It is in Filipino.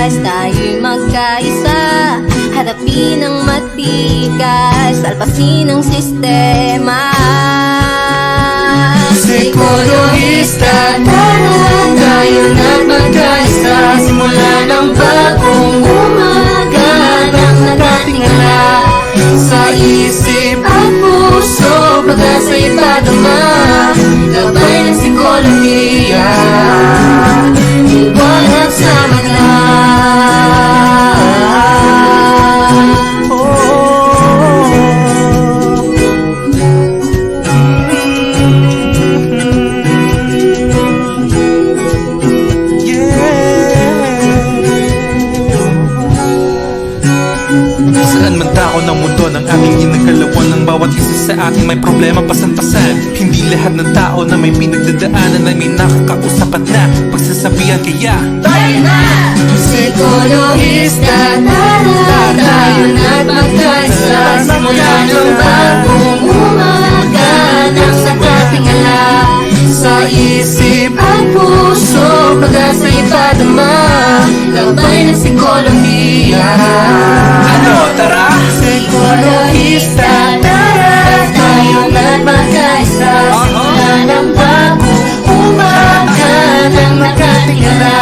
wakas tayo'y magkaisa. Harapin ang matikas, alpasin ang sistema. Psikologista, tara tayo na't magkaisa. Simula ng bagong umaga nang nakatingala sa isip at puso, pag-asa'y padama. Gabay ng psikolohiya, liwanag sa mata. Saan man tao ng mundo ng aking ginagalawan, ng bawat isa sa akin may problema pasan-pasan. Hindi lahat ng tao na may pinagdadaanan ay may nakakausapan na pagsasabihan, kaya tayo na! Psikologista, tara tayo na't magkaisa. Simula ng bagong umaga nang nakatingala sa isip at puso, pag-asa'y padama. Gabay ng psikolohiya. ano, tara! Psikologista, tara tayo na't magkaisa. Simula ng bagong umaga nang nakatingala